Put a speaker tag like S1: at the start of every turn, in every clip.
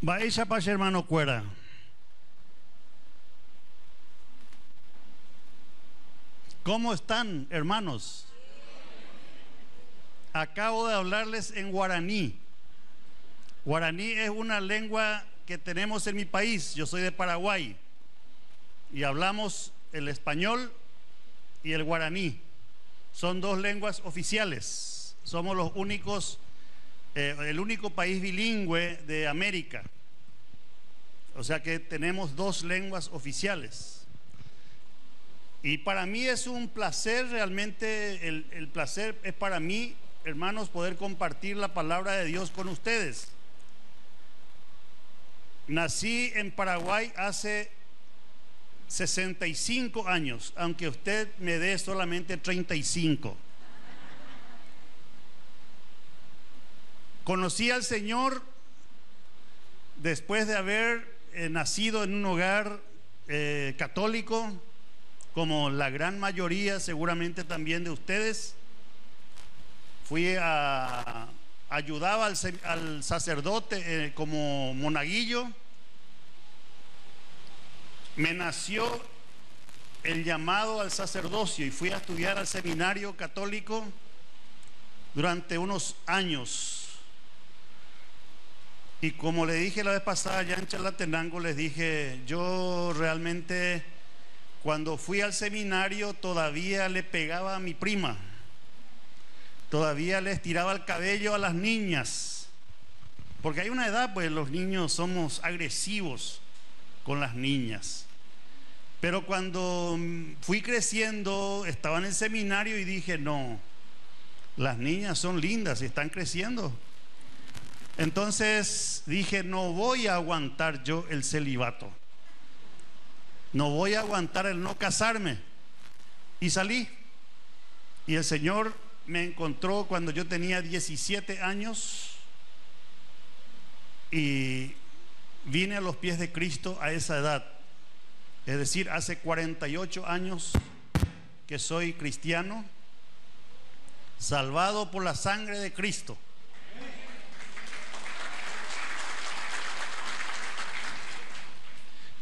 S1: Baisha Pache, hermano Cuera. ¿Cómo están, hermanos? Acabo de hablarles en guaraní. Guaraní es una lengua que tenemos en mi país. Yo soy de Paraguay y hablamos el español y el guaraní. Son dos lenguas oficiales. Somos los únicos, el único país bilingüe de América. O sea que tenemos dos lenguas oficiales. Y para mí es un placer, realmente el placer es para mí, hermanos, poder compartir la palabra de Dios con ustedes. Nací en Paraguay hace 65 años, aunque usted me dé solamente 35. Conocí al Señor después de haber nacido en un hogar católico, como la gran mayoría seguramente también de ustedes. Ayudaba al sacerdote como monaguillo. Me nació el llamado al sacerdocio y fui a estudiar al seminario católico durante unos años. Y como le dije la vez pasada allá en Chalatenango, les dije, yo realmente cuando fui al seminario todavía le pegaba a mi prima, todavía les tiraba el cabello a las niñas, porque hay una edad, pues los niños somos agresivos con las niñas. Pero cuando fui creciendo, estaba en el seminario y dije, no, las niñas son lindas y están creciendo. Entonces dije, no voy a aguantar yo el celibato, no voy a aguantar el no casarme. Y salí. Y el Señor me encontró cuando yo tenía 17 años y vine a los pies de Cristo a esa edad. Es decir, hace 48 años que soy cristiano, salvado por la sangre de Cristo.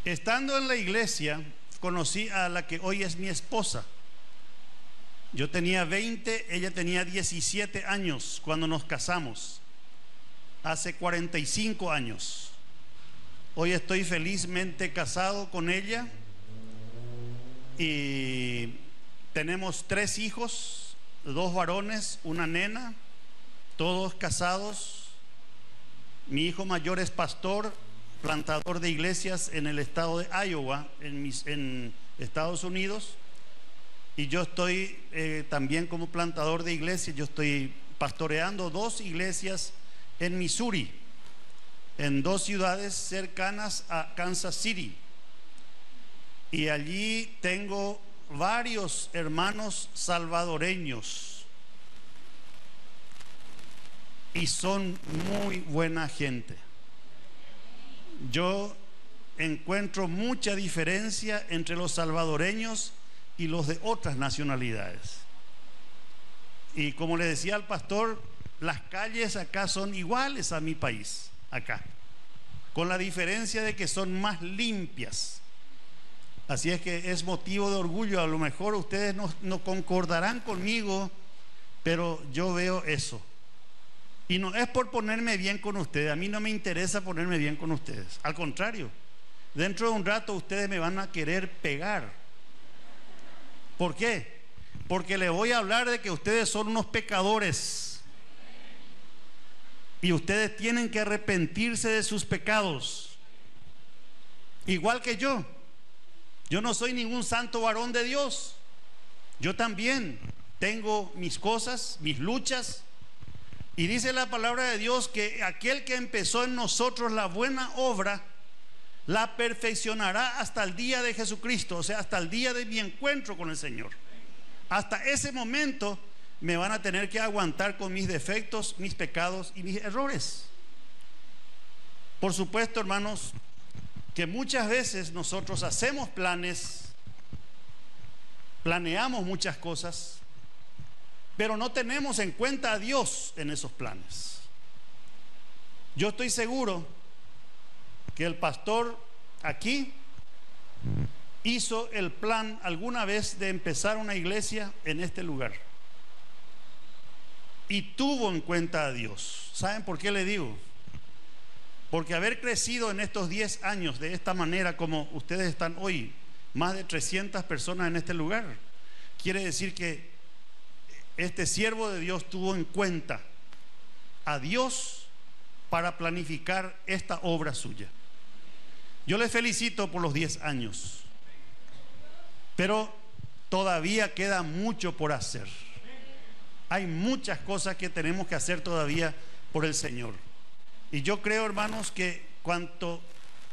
S1: Estando en la iglesia, conocí a la que hoy es mi esposa. Yo tenía 20, ella tenía 17 años cuando nos casamos, hace 45 años. Hoy estoy felizmente casado con ella y tenemos 3 hijos, 2 varones, una nena, todos casados. Mi hijo mayor es pastor, plantador de iglesias en el estado de Iowa, en Estados Unidos, y yo estoy también como plantador de iglesias. Yo estoy pastoreando 2 iglesias en Missouri, en 2 ciudades cercanas a Kansas City, y allí tengo varios hermanos salvadoreños y son muy buena gente. Yo encuentro mucha diferencia entre los salvadoreños y los de otras nacionalidades. Y como le decía al pastor, las calles acá son iguales a mi país, acá, con la diferencia de que son más limpias. Así es que es motivo de orgullo. A lo mejor ustedes no concordarán conmigo, pero yo veo eso. Y no es por ponerme bien con ustedes, a mí no me interesa ponerme bien con ustedes. Al contrario, dentro de un rato ustedes me van a querer pegar. ¿Por qué? Porque les voy a hablar de que ustedes son unos pecadores y ustedes tienen que arrepentirse de sus pecados, igual que yo. Yo no soy ningún santo varón de Dios. Yo también tengo mis cosas, mis luchas. Y dice la palabra de Dios que aquel que empezó en nosotros la buena obra la perfeccionará hasta el día de Jesucristo, o sea, hasta el día de mi encuentro con el Señor. Hasta ese momento me van a tener que aguantar con mis defectos, mis pecados y mis errores. Por supuesto, hermanos, que muchas veces nosotros hacemos planes, planeamos muchas cosas, pero no tenemos en cuenta a Dios en esos planes. Yo estoy seguro que el pastor aquí hizo el plan alguna vez de empezar una iglesia en este lugar y tuvo en cuenta a Dios. ¿Saben por qué le digo? Porque haber crecido en estos 10 años de esta manera como ustedes están hoy, más de 300 personas en este lugar, quiere decir que este siervo de Dios tuvo en cuenta a Dios para planificar esta obra suya. Yo les felicito por los 10 años, pero todavía queda mucho por hacer. Hay muchas cosas que tenemos que hacer todavía por el Señor. Y yo creo, hermanos, que cuanto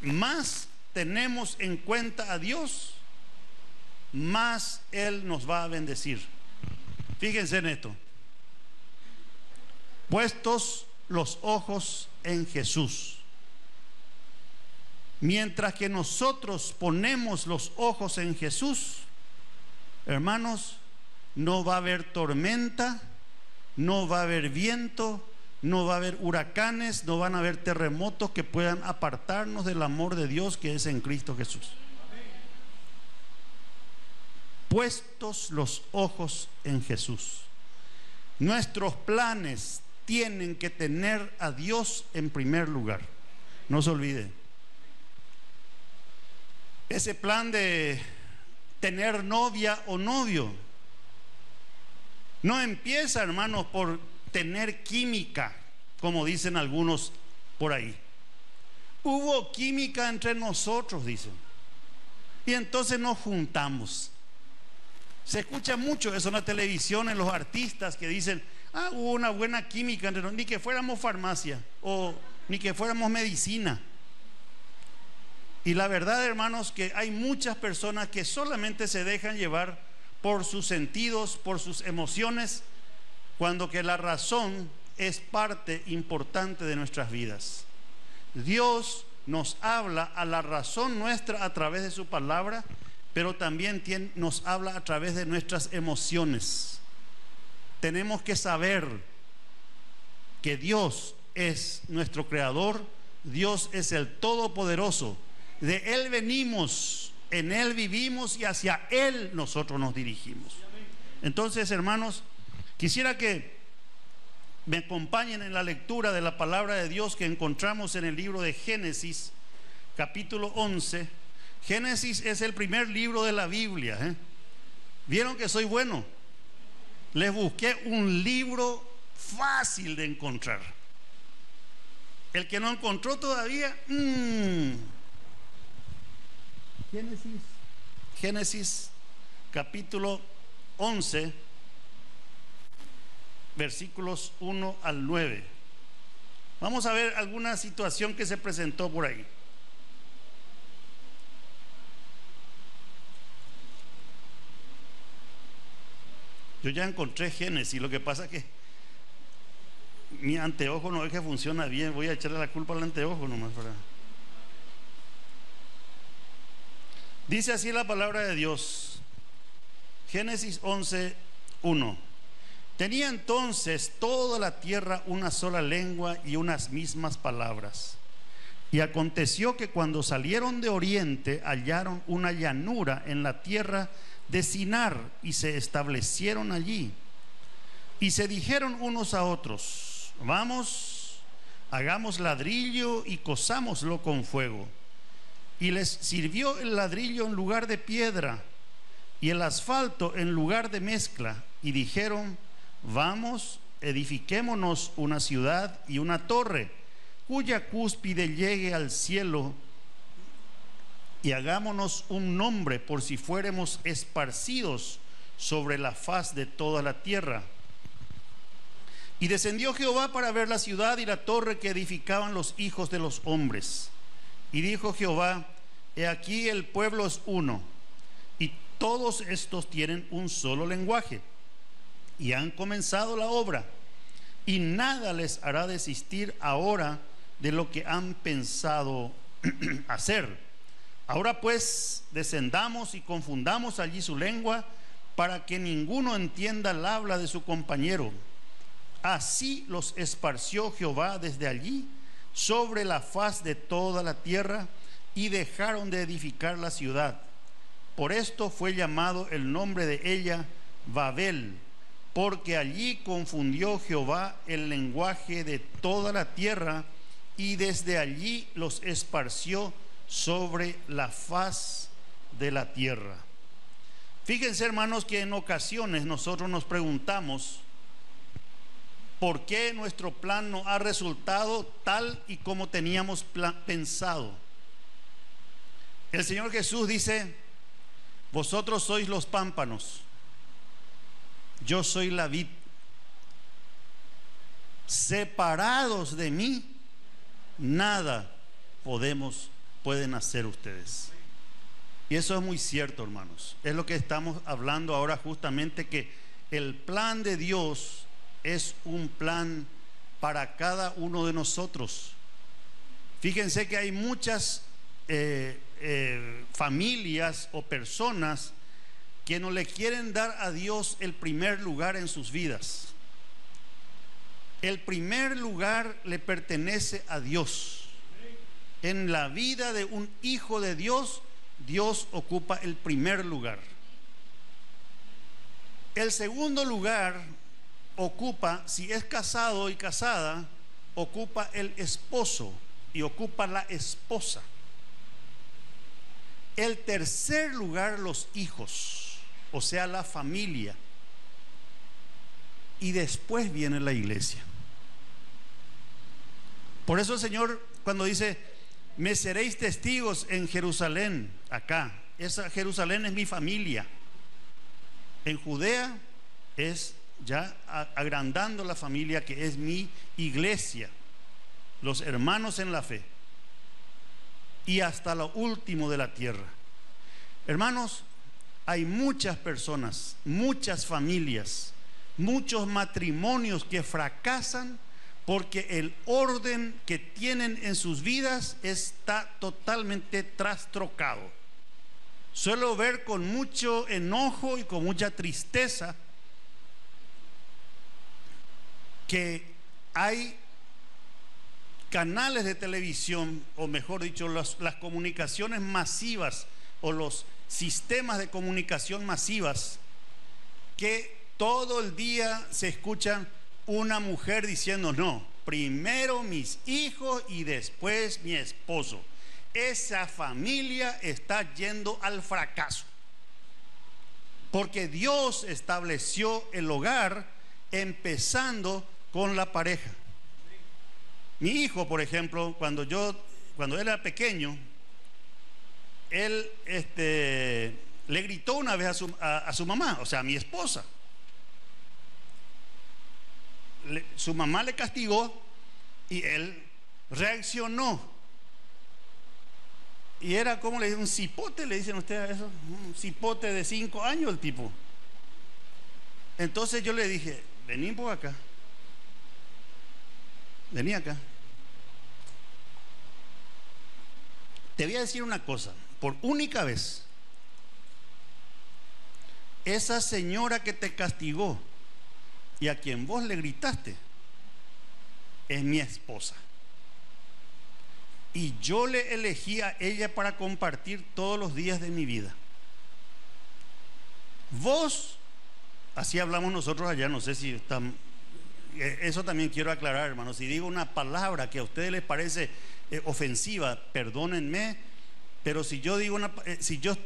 S1: más tenemos en cuenta a Dios, más Él nos va a bendecir. Fíjense en esto: puestos los ojos en Jesús. Mientras que nosotros ponemos los ojos en Jesús, hermanos, no va a haber tormenta, no va a haber viento, no va a haber huracanes, no van a haber terremotos que puedan apartarnos del amor de Dios que es en Cristo Jesús. Puestos los ojos en Jesús. Nuestros planes tienen que tener a Dios en primer lugar. No se olvide. Ese plan de tener novia o novio no empieza, hermanos, por tener química, como dicen algunos por ahí. Hubo química entre nosotros, dicen, y entonces nos juntamos. Se escucha mucho eso en la televisión, en los artistas que dicen: hubo una buena química entre nosotros, ni que fuéramos farmacia o ni que fuéramos medicina. Y la verdad, hermanos, que hay muchas personas que solamente se dejan llevar por sus sentidos, por sus emociones, cuando que la razón es parte importante de nuestras vidas. Dios nos habla a la razón nuestra a través de su palabra, pero también nos habla a través de nuestras emociones. Tenemos que saber que Dios es nuestro creador, Dios es el Todopoderoso. De Él venimos, en Él vivimos y hacia Él nosotros nos dirigimos. Entonces, hermanos, quisiera que me acompañen en la lectura de la palabra de Dios que encontramos en el libro de Génesis, capítulo 11. Génesis es el primer libro de la Biblia, ¿eh? ¿Vieron que soy bueno? Les busqué un libro fácil de encontrar. El que no encontró todavía, Génesis capítulo 11, versículos 1 al 9. Vamos a ver alguna situación que se presentó por ahí. Yo ya encontré Génesis, lo que pasa es que mi anteojo no es que funciona bien. Voy a echarle la culpa al anteojo nomás para... Dice así la palabra de Dios, Génesis 11, 1. Tenía entonces toda la tierra una sola lengua y unas mismas palabras. Y aconteció que cuando salieron de oriente hallaron una llanura en la tierra de Sinar y se establecieron allí. Y se dijeron unos a otros: vamos, hagamos ladrillo y cosámoslo con fuego. Y les sirvió el ladrillo en lugar de piedra y el asfalto en lugar de mezcla. Y dijeron: vamos, edifiquémonos una ciudad y una torre, cuya cúspide llegue al cielo, y hagámonos un nombre por si fuéramos esparcidos sobre la faz de toda la tierra. Y descendió Jehová para ver la ciudad y la torre que edificaban los hijos de los hombres. Y dijo Jehová: he aquí el pueblo es uno, y todos estos tienen un solo lenguaje, y han comenzado la obra, y nada les hará desistir ahora de lo que han pensado hacer. Ahora pues descendamos y confundamos allí su lengua, para que ninguno entienda el habla de su compañero. Así los esparció Jehová desde allí sobre la faz de toda la tierra y dejaron de edificar la ciudad. Por esto fue llamado el nombre de ella Babel, porque allí confundió Jehová el lenguaje de toda la tierra y desde allí los esparció sobre la faz de la tierra. Fíjense, hermanos, que en ocasiones nosotros nos preguntamos por qué nuestro plan no ha resultado tal y como teníamos pensado. El Señor Jesús dice: vosotros sois los pámpanos, yo soy la vid. Separados de mí, nada pueden hacer ustedes. Y eso es muy cierto, hermanos. Es lo que estamos hablando ahora justamente, que el plan de Dios es un plan para cada uno de nosotros. Fíjense que hay muchas familias o personas que no le quieren dar a Dios el primer lugar en sus vidas. El primer lugar le pertenece a Dios. En la vida de un hijo de Dios, Dios ocupa el primer lugar. El segundo lugar ocupa, si es casado y casada, ocupa el esposo y ocupa la esposa. El tercer lugar, los hijos, o sea, la familia. Y después viene la iglesia. Por eso el Señor, cuando dice: me seréis testigos en Jerusalén, acá, esa Jerusalén es mi familia. En Judea es ya agrandando la familia, que es mi iglesia, los hermanos en la fe, y hasta lo último de la tierra. Hermanos, hay muchas personas, muchas familias, muchos matrimonios que fracasan porque el orden que tienen en sus vidas está totalmente trastrocado. Suelo ver con mucho enojo y con mucha tristeza que hay canales de televisión, o mejor dicho, las comunicaciones masivas o los sistemas de comunicación masivas, que todo el día se escuchan una mujer diciendo: no, primero mis hijos y después mi esposo. Esa familia está yendo al fracaso, porque Dios estableció el hogar empezando con la pareja. Mi hijo, por ejemplo, cuando él era pequeño, él le gritó una vez a su mamá, o sea, a mi esposa. Su mamá le castigó y él reaccionó. Y era, como le dicen, un cipote, le dicen ustedes a eso, un cipote de 5 años el tipo. Entonces yo le dije: vení por acá, vení acá. Te voy a decir una cosa, por única vez, esa señora que te castigó y a quien vos le gritaste es mi esposa, y yo le elegí a ella para compartir todos los días de mi vida. Vos, así hablamos nosotros allá, no sé si están, eso también quiero aclarar, hermanos. Si digo una palabra que a ustedes les parece ofensiva, perdónenme, pero si yo digo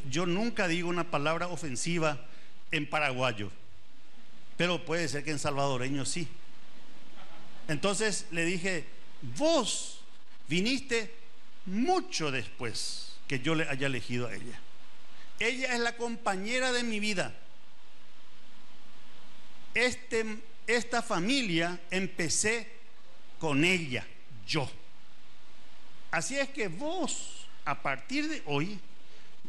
S1: yo nunca digo una palabra ofensiva en paraguayo, pero puede ser que en salvadoreño sí. Entonces le dije: vos viniste mucho después que yo le haya elegido a ella. Ella es la compañera de mi vida. Esta familia empecé con ella, yo. Así es que vos, a partir de hoy,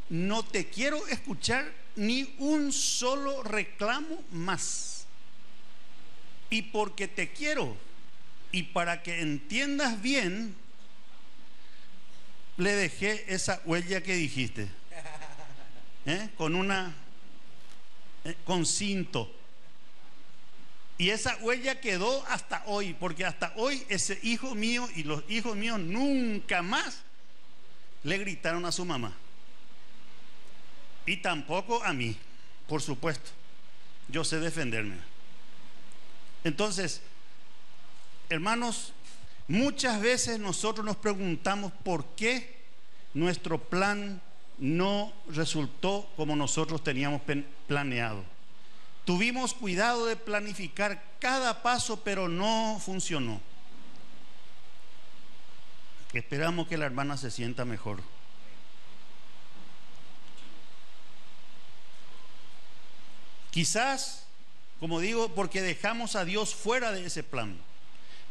S1: no te quiero escuchar ni un solo reclamo más. Y porque te quiero y para que entiendas bien, le dejé esa huella que dijiste, con cinto. Y esa huella quedó hasta hoy, porque hasta hoy ese hijo mío y los hijos míos nunca más le gritaron a su mamá. Y tampoco a mí, por supuesto. Yo sé defenderme. Entonces, hermanos, muchas veces nosotros nos preguntamos por qué nuestro plan no resultó como nosotros teníamos planeado. Tuvimos cuidado de planificar cada paso, pero no funcionó. Esperamos que la hermana se sienta mejor. Quizás, como digo, porque dejamos a Dios fuera de ese plan.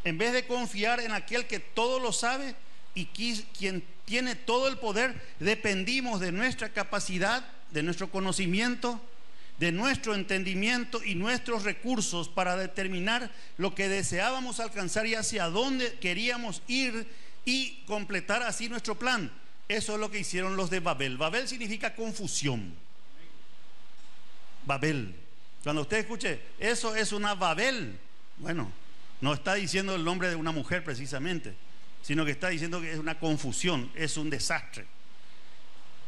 S1: En vez de confiar en aquel que todo lo sabe y quien tiene todo el poder, dependimos de nuestra capacidad, de nuestro conocimiento, de nuestro entendimiento y nuestros recursos para determinar lo que deseábamos alcanzar y hacia dónde queríamos ir y completar así nuestro plan. Eso es lo que hicieron los de Babel. Babel significa confusión. Babel. Cuando usted escuche, eso es una Babel, bueno, no está diciendo el nombre de una mujer precisamente, sino que está diciendo que es una confusión, es un desastre.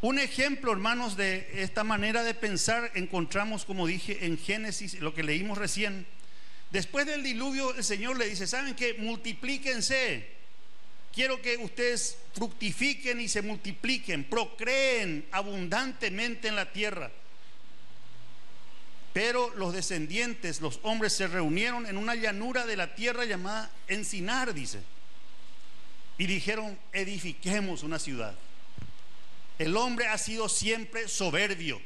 S1: Un ejemplo, hermanos, de esta manera de pensar encontramos, como dije, en Génesis, lo que leímos recién. Después del diluvio, el Señor le dice: ¿saben qué? Multiplíquense. Quiero que ustedes fructifiquen y se multipliquen, procreen abundantemente en la tierra. Pero los descendientes, los hombres, se reunieron en una llanura de la tierra llamada Encinar, dice, y dijeron: edifiquemos una ciudad. El hombre ha sido siempre soberbio,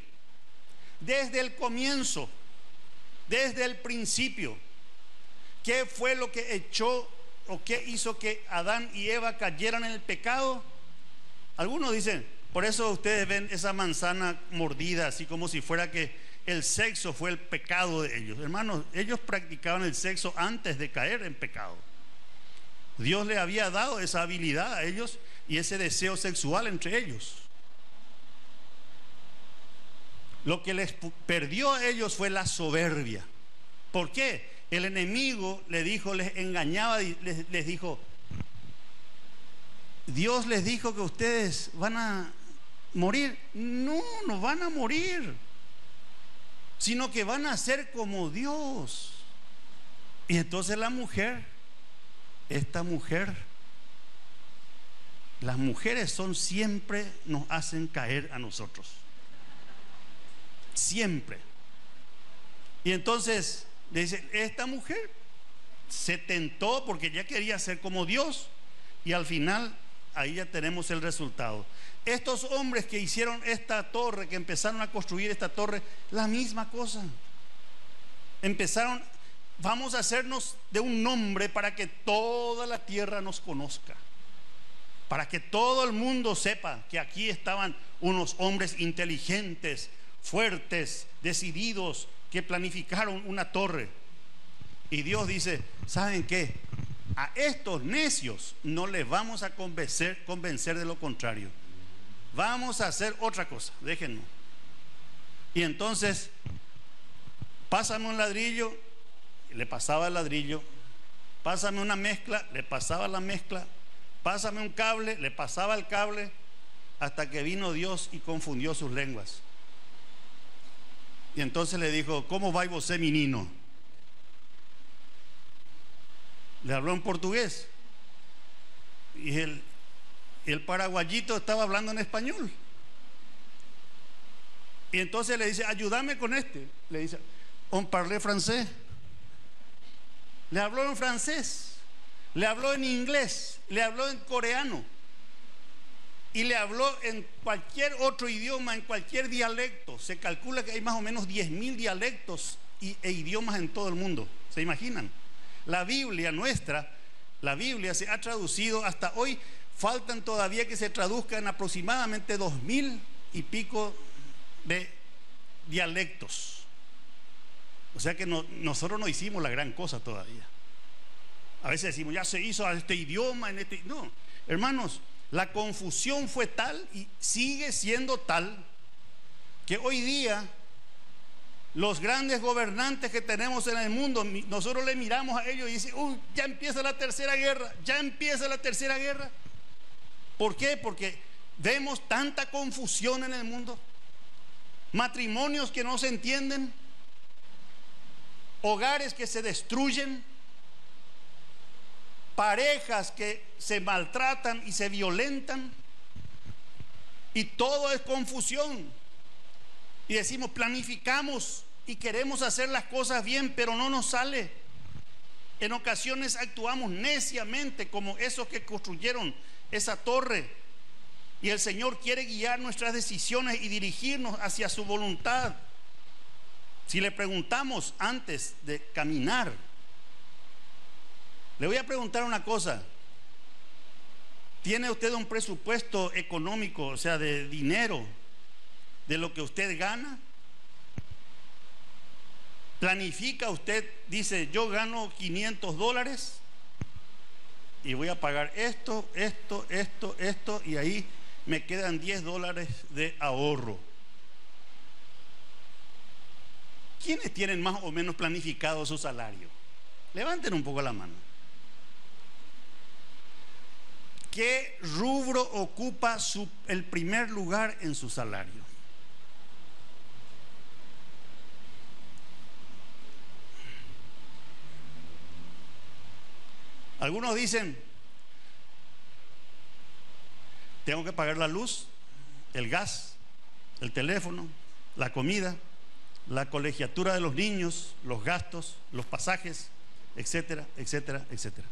S1: desde el comienzo, desde el principio. ¿Qué fue lo que echó o qué hizo que Adán y Eva cayeran en el pecado? Algunos dicen, por eso ustedes ven esa manzana mordida, así como si fuera que el sexo fue el pecado de ellos. Hermanos, ellos practicaban el sexo antes de caer en pecado. Dios le había dado esa habilidad a ellos y ese deseo sexual entre ellos. Lo que les perdió a ellos fue la soberbia. ¿Por qué? El enemigo les dijo, les engañaba, les dijo: Dios les dijo que ustedes van a morir. No, no van a morir, sino que van a ser como Dios. Y entonces la mujer, esta mujer, las mujeres siempre nos hacen caer a nosotros. Siempre. Y entonces le dice, esta mujer se tentó porque ya quería ser como Dios, y al final ahí ya tenemos el resultado. Estos hombres que hicieron esta torre, que empezaron a construir esta torre, la misma cosa. Empezaron: vamos a hacernos de un nombre para que toda la tierra nos conozca, para que todo el mundo sepa que aquí estaban unos hombres inteligentes, fuertes, decididos, que planificaron una torre. Y Dios dice: ¿saben qué? A estos necios no les vamos a convencer de lo contrario. Vamos a hacer otra cosa, déjenme. Y entonces, pásame un ladrillo, le pasaba el ladrillo. Pásame una mezcla, le pasaba la mezcla. Pásame un cable, le pasaba el cable, hasta que vino Dios y confundió sus lenguas. Y entonces le dijo: ¿cómo vai você, menino? Le habló en portugués. Y el paraguayito estaba hablando en español. Y entonces le dice: ayúdame con este. Le dice: on parle français. Le habló en francés, le habló en inglés, le habló en coreano, y le habló en cualquier otro idioma, en cualquier dialecto. Se calcula que hay más o menos 10.000 dialectos e idiomas en todo el mundo. ¿Se imaginan? La Biblia nuestra, la Biblia se ha traducido hasta hoy. Faltan todavía que se traduzcan aproximadamente 2.000 y pico de dialectos. O sea que nosotros no hicimos la gran cosa todavía. A veces decimos: ya se hizo este idioma, en este. No, hermanos, la confusión fue tal y sigue siendo tal que hoy día Los grandes gobernantes que tenemos en el mundo, nosotros le miramos a ellos y decimos, ya empieza la tercera guerra, ya empieza la tercera guerra. ¿Por qué? Porque vemos tanta confusión en el mundo, matrimonios que no se entienden, hogares que se destruyen, parejas que se maltratan y se violentan, y todo es confusión. Y decimos, planificamos y queremos hacer las cosas bien, pero no nos sale. En ocasiones actuamos neciamente como esos que construyeron esa torre. Y el Señor quiere guiar nuestras decisiones y dirigirnos hacia su voluntad. Si le preguntamos antes de caminar, le voy a preguntar una cosa. ¿Tiene usted un presupuesto económico, o sea, de dinero, de lo que usted gana? ¿Planifica usted, dice, yo gano $500 y voy a pagar esto, y ahí me quedan $10 de ahorro? ¿Quiénes tienen más o menos planificado su salario? Levanten un poco la mano. ¿Qué rubro ocupa el primer lugar en su salario? Algunos dicen, tengo que pagar la luz, el gas, el teléfono, la comida, la colegiatura de los niños, los gastos, los pasajes, etcétera, etcétera, etcétera.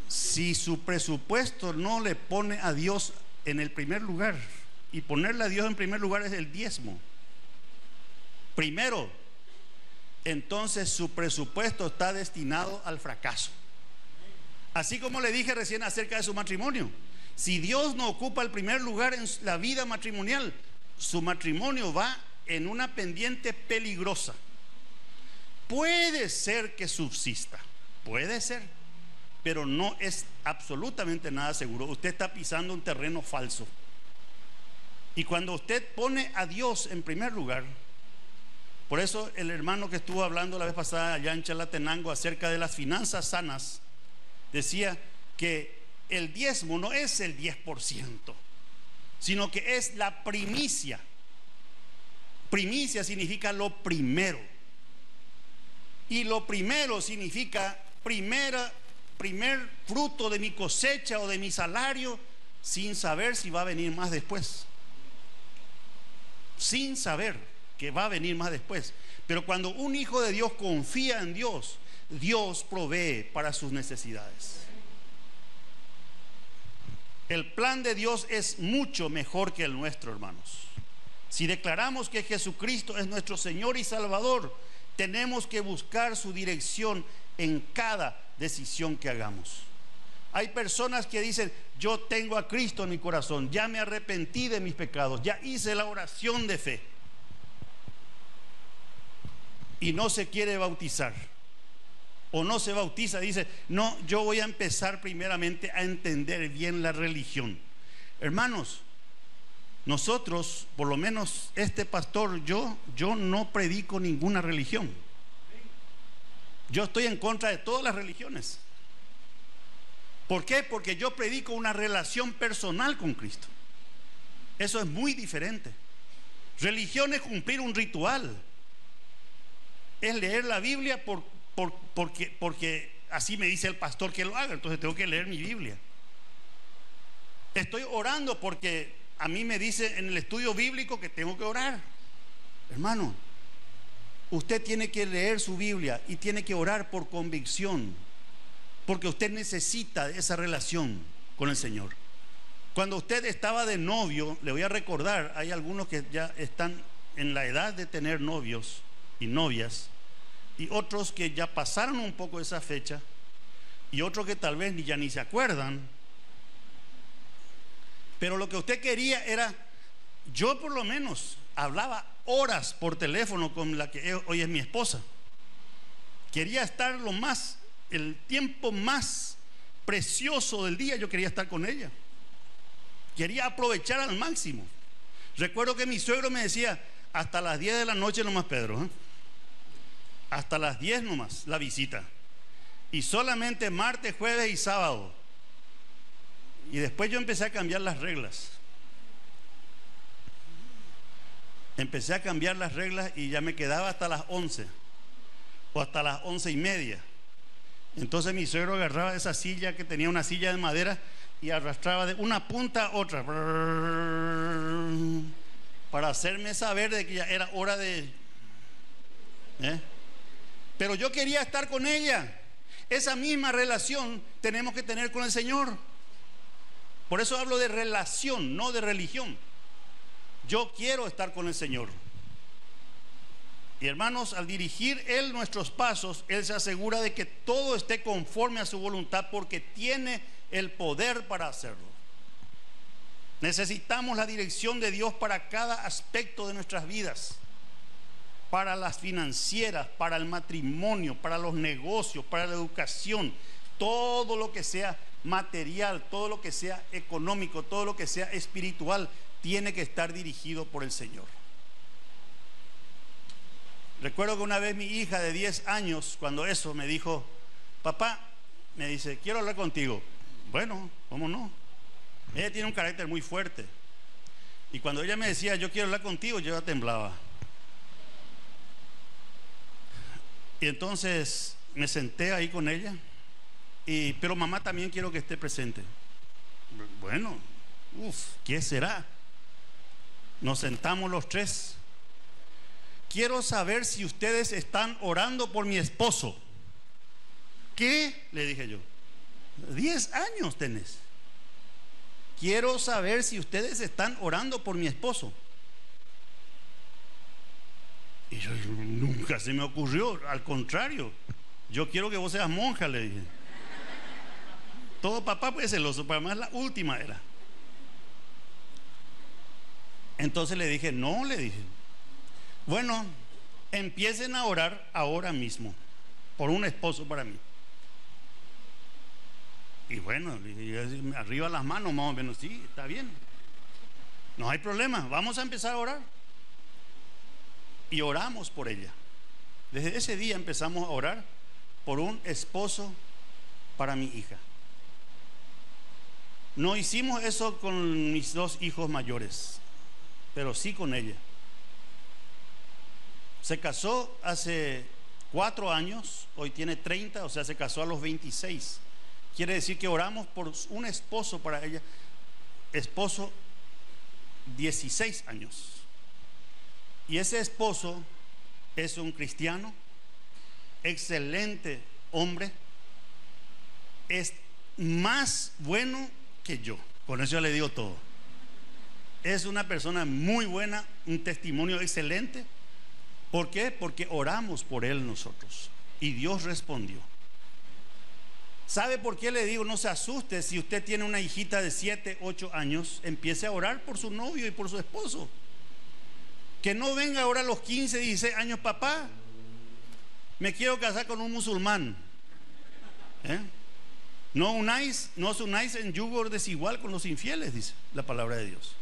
S1: Si su presupuesto no le pone a Dios en el primer lugar, y ponerle a Dios en primer lugar es el diezmo, primero, entonces su presupuesto está destinado al fracaso. Así como le dije recién acerca de su matrimonio, si Dios no ocupa el primer lugar en la vida matrimonial, su matrimonio va en una pendiente peligrosa. Puede ser que subsista, puede ser, pero no es absolutamente nada seguro. Usted está pisando un terreno falso. Y cuando usted pone a Dios en primer lugar, por eso el hermano que estuvo hablando la vez pasada allá en Chalatenango acerca de las finanzas sanas, decía que el diezmo no es el 10%, sino que es la primicia. Primicia significa lo primero. Y lo primero significa primer fruto de mi cosecha o de mi salario, sin saber si va a venir más después. Sin saber que va a venir más después. Pero cuando un hijo de Dios confía en Dios, Dios provee para sus necesidades. El plan de Dios es mucho mejor que el nuestro, hermanos. Si declaramos que Jesucristo es nuestro Señor y Salvador, tenemos que buscar su dirección en cada decisión que hagamos. Hay personas que dicen, yo tengo a Cristo en mi corazón, ya me arrepentí de mis pecados, ya hice la oración de fe, y no se quiere bautizar, o no se bautiza, dice, no, yo voy a empezar primeramente a entender bien la religión. Hermanos, nosotros, por lo menos este pastor, yo no predico ninguna religión. Yo estoy en contra de todas las religiones. ¿Por qué? Porque yo predico una relación personal con Cristo. Eso es muy diferente. Religión es cumplir un ritual, es leer la Biblia porque así me dice el pastor que lo haga, entonces tengo que leer mi Biblia. Estoy orando porque a mí me dice en el estudio bíblico que tengo que orar. Hermano, usted tiene que leer su Biblia y tiene que orar por convicción, porque usted necesita esa relación con el Señor. Cuando usted estaba de novio, le voy a recordar, hay algunos que ya están en la edad de tener novios y novias, y otros que ya pasaron un poco esa fecha, y otros que tal vez ya ni se acuerdan. Pero lo que usted quería era, yo por lo menos hablaba horas por teléfono con la que hoy es mi esposa. Quería estar el tiempo más precioso del día, yo quería estar con ella. Quería aprovechar al máximo. Recuerdo que mi suegro me decía, hasta las 10 de la noche nomás, Pedro, ¿eh? Hasta las 10 nomás la visita. Y solamente martes, jueves y sábado. Y después yo empecé a cambiar las reglas. Empecé a cambiar las reglas y ya me quedaba hasta las 11 o hasta las 11:30. Entonces mi suegro agarraba esa silla, que tenía una silla de madera, y arrastraba de una punta a otra para hacerme saber de que ya era hora de... Pero yo quería estar con ella. Esa misma relación tenemos que tener con el Señor. Por eso hablo de relación, no de religión. Yo quiero estar con el Señor. Y hermanos, al dirigir Él nuestros pasos, Él se asegura de que todo esté conforme a su voluntad, porque tiene el poder para hacerlo. Necesitamos la dirección de Dios para cada aspecto de nuestras vidas. Para las financieras, para el matrimonio, para los negocios, para la educación. Todo lo que sea material, todo lo que sea económico, todo lo que sea espiritual, tiene que estar dirigido por el Señor. Recuerdo que una vez mi hija de 10 años, cuando eso, me dijo: papá, me dice, quiero hablar contigo. Bueno, ¿cómo no? Ella tiene un carácter muy fuerte. Y cuando ella me decía, yo quiero hablar contigo, yo ya temblaba. Y entonces me senté ahí con ella. Pero mamá, también quiero que esté presente. Bueno, ¿qué será? Nos sentamos los tres. Quiero saber si ustedes están orando por mi esposo. ¿Qué? Le dije yo. 10 años tenés. Quiero saber si ustedes están orando por mi esposo. Y yo, nunca se me ocurrió. Al contrario, yo quiero que vos seas monja, le dije. Todo papá pues celoso, pero además la última era. Entonces le dije, no, le dije, bueno, empiecen a orar ahora mismo por un esposo para mí. Y bueno, le dije, arriba las manos, más o menos. Sí, está bien, no hay problema, vamos a empezar a orar. Y oramos por ella. Desde ese día empezamos a orar por un esposo para mi hija. No hicimos eso con mis 2 hijos mayores, pero sí con ella. Se casó hace 4 años, hoy tiene 30, o sea, se casó a los 26. Quiere decir que oramos por un esposo para ella. Esposo, 16 años. Y ese esposo es un cristiano, excelente hombre, es más bueno que yo. Con eso ya le digo todo. Es una persona muy buena, un testimonio excelente. ¿Por qué? Porque oramos por él nosotros y Dios respondió. ¿Sabe por qué le digo? No se asuste. Si usted tiene una hijita de 7, 8 años, empiece a orar por su novio y por su esposo. Que no venga ahora a los 15, 16 años, papá, me quiero casar con un musulmán. No os unáis en yugo desigual con los infieles, dice la palabra de Dios.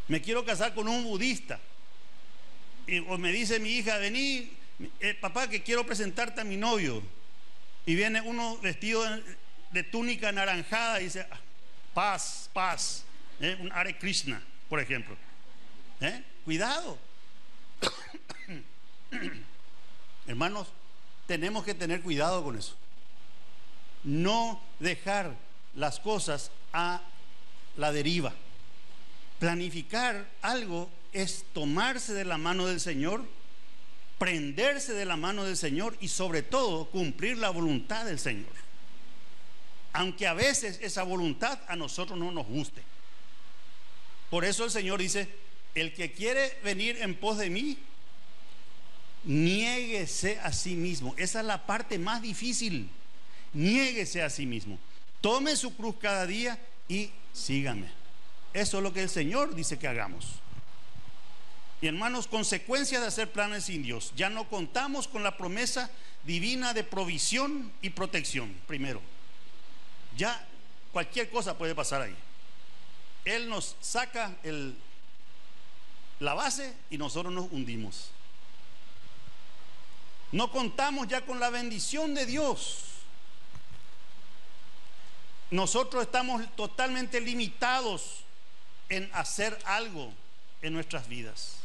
S1: Me quiero casar con un budista. O me dice mi hija, vení, papá, que quiero presentarte a mi novio. Y viene uno vestido de túnica anaranjada y dice, paz, paz. Un Hare Krishna, por ejemplo. Cuidado. Hermanos, tenemos que tener cuidado con eso. No dejar las cosas a la deriva. Planificar algo es tomarse de la mano del Señor, prenderse de la mano del Señor y sobre todo cumplir la voluntad del Señor, aunque a veces esa voluntad a nosotros no nos guste. Por eso el Señor dice, el que quiere venir en pos de mí, niéguese a sí mismo. Esa es la parte más difícil. Niéguese a sí mismo, tome su cruz cada día y sígame. Eso es lo que el Señor dice que hagamos. Y hermanos, consecuencia de hacer planes sin Dios, ya no contamos con la promesa divina de provisión y protección. Primero, ya cualquier cosa puede pasar ahí. Él nos saca la base y nosotros nos hundimos. No contamos ya con la bendición de Dios. Nosotros estamos totalmente limitados en hacer algo en nuestras vidas.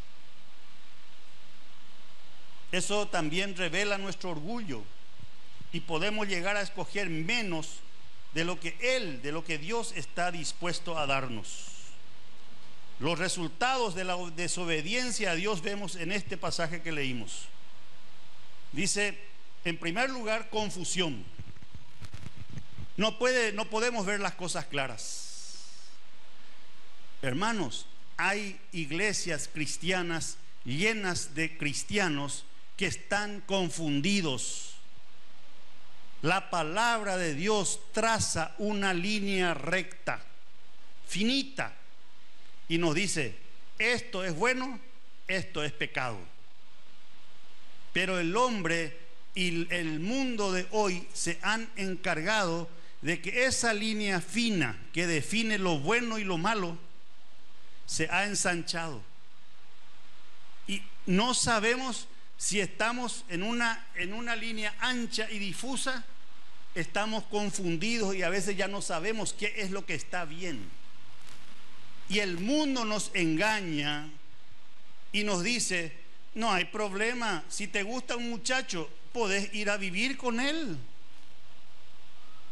S1: Eso también revela nuestro orgullo y podemos llegar a escoger menos de lo que Dios está dispuesto a darnos. Los resultados de la desobediencia a Dios vemos en este pasaje que leímos. Dice, en primer lugar, confusión. No podemos ver las cosas claras. Hermanos, hay iglesias cristianas llenas de cristianos que están confundidos. La palabra de Dios traza una línea recta, finita, y nos dice, esto es bueno, esto es pecado. Pero el hombre y el mundo de hoy se han encargado de que esa línea fina que define lo bueno y lo malo se ha ensanchado. Y no sabemos si estamos en una línea ancha y difusa. Estamos confundidos y a veces ya no sabemos qué es lo que está bien. Y el mundo nos engaña y nos dice, no hay problema, si te gusta un muchacho, podés ir a vivir con él.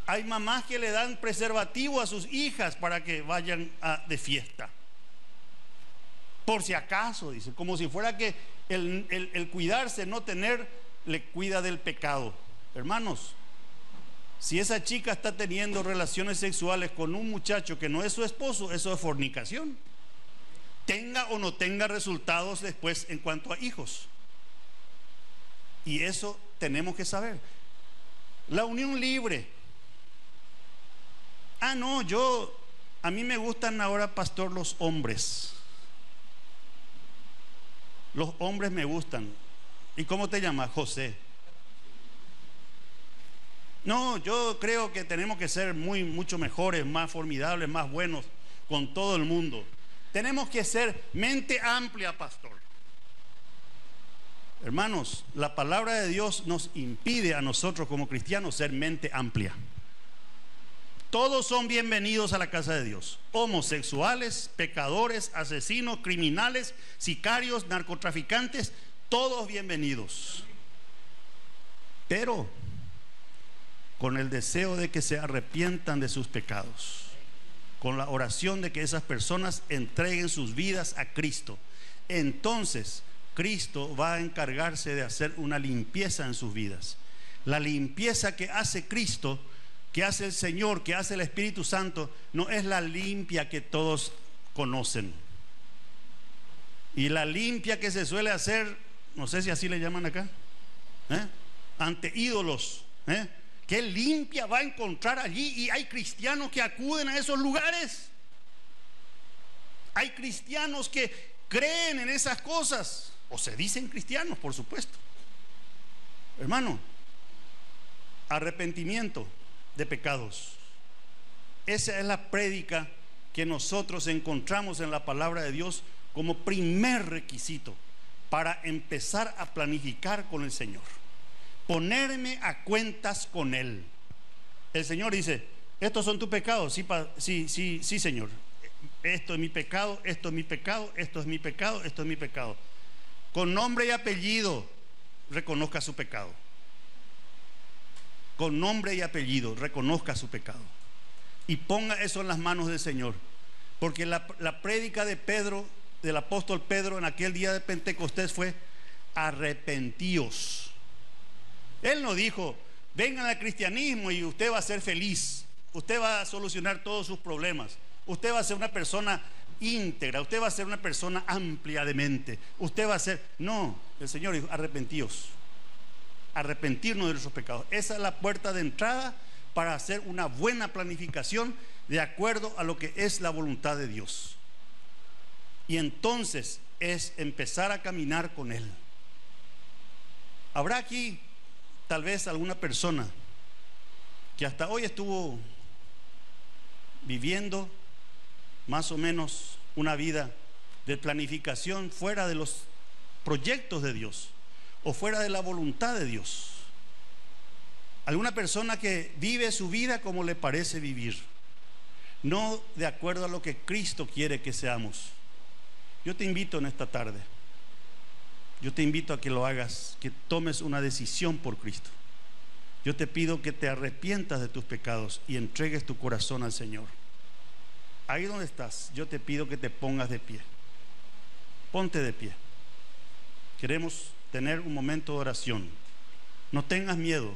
S1: Hay mamás que le dan preservativo a sus hijas para que vayan de fiesta. Por si acaso, dice, como si fuera que el cuidarse, no tener, le cuida del pecado. Hermanos, si esa chica está teniendo relaciones sexuales con un muchacho que no es su esposo, eso es fornicación. Tenga o no tenga resultados después en cuanto a hijos. Y eso tenemos que saber. La unión libre. No, a mí me gustan ahora, pastor, los hombres. Los hombres me gustan. ¿Y cómo te llamas? José. No, yo creo que tenemos que ser mucho mejores, más formidables, más buenos con todo el mundo. Tenemos que ser mente amplia, pastor. Hermanos, la palabra de Dios nos impide a nosotros como cristianos ser mente amplia. Todos son bienvenidos a la casa de Dios. Homosexuales, pecadores, asesinos, criminales, sicarios, narcotraficantes, todos bienvenidos. Pero con el deseo de que se arrepientan de sus pecados, con la oración de que esas personas entreguen sus vidas a Cristo. Entonces Cristo va a encargarse de hacer una limpieza en sus vidas. La limpieza que hace Cristo, que hace el Señor, que hace el Espíritu Santo, no es la limpia que todos conocen. Y la limpia que se suele hacer, no sé si así le llaman acá, ante ídolos, ¿qué limpia va a encontrar allí? Y hay cristianos que acuden a esos lugares. Hay cristianos que creen en esas cosas, o se dicen cristianos, por supuesto. Hermano, arrepentimiento de pecados. Esa es la prédica que nosotros encontramos en la palabra de Dios como primer requisito para empezar a planificar con el Señor. Ponerme a cuentas con Él. El Señor dice, estos son tus pecados. Sí, Señor. Esto es mi pecado, esto es mi pecado, esto es mi pecado, esto es mi pecado. Con nombre y apellido, reconozca su pecado. Con nombre y apellido, reconozca su pecado. Y ponga eso en las manos del Señor. Porque la prédica de Pedro, del apóstol Pedro, en aquel día de Pentecostés fue, arrepentíos. Él no dijo, vengan al cristianismo y usted va a ser feliz, usted va a solucionar todos sus problemas, usted va a ser una persona íntegra, usted va a ser una persona amplia de mente, usted va a ser... No, el Señor dijo, arrepentíos, arrepentirnos de nuestros pecados. Esa es la puerta de entrada para hacer una buena planificación de acuerdo a lo que es la voluntad de Dios. Y entonces es empezar a caminar con Él. Habrá aquí tal vez alguna persona que hasta hoy estuvo viviendo más o menos una vida de planificación fuera de los proyectos de Dios o fuera de la voluntad de Dios. Alguna persona que vive su vida como le parece vivir, no de acuerdo a lo que Cristo quiere que seamos. Yo te invito en esta tarde, yo te invito a que lo hagas, que tomes una decisión por Cristo. Yo te pido que te arrepientas de tus pecados y entregues tu corazón al Señor. Ahí donde estás, yo te pido que te pongas de pie. Ponte de pie. Queremos tener un momento de oración. No tengas miedo.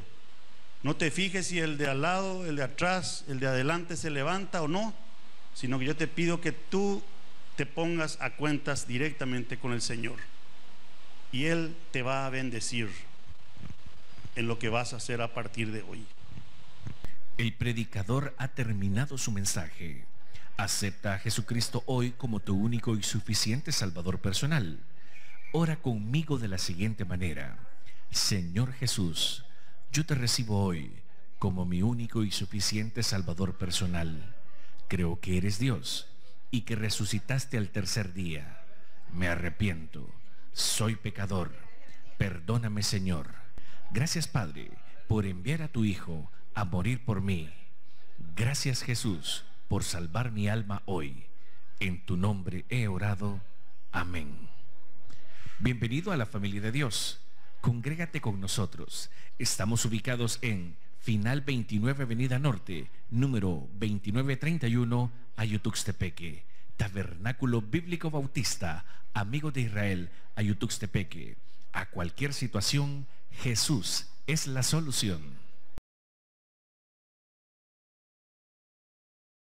S1: No te fijes si el de al lado, el de atrás, el de adelante se levanta o no, sino que yo te pido que tú te pongas a cuentas directamente con el Señor. Y Él te va a bendecir en lo que vas a hacer a partir de hoy.
S2: El predicador ha terminado su mensaje. Acepta a Jesucristo hoy como tu único y suficiente Salvador personal. Ora conmigo de la siguiente manera: Señor Jesús, yo te recibo hoy como mi único y suficiente Salvador personal. Creo que eres Dios y que resucitaste al tercer día. Me arrepiento. Soy pecador. Perdóname, Señor. Gracias, Padre, por enviar a tu Hijo a morir por mí. Gracias, Jesús, por salvar mi alma hoy. En tu nombre he orado. Amén. Bienvenido a la familia de Dios. Congrégate con nosotros. Estamos ubicados en Final 29 Avenida Norte, número 2931, Ayutuxtepeque. Tabernáculo Bíblico Bautista, Amigo de Israel, Ayutuxtepeque. A cualquier situación, Jesús es la solución.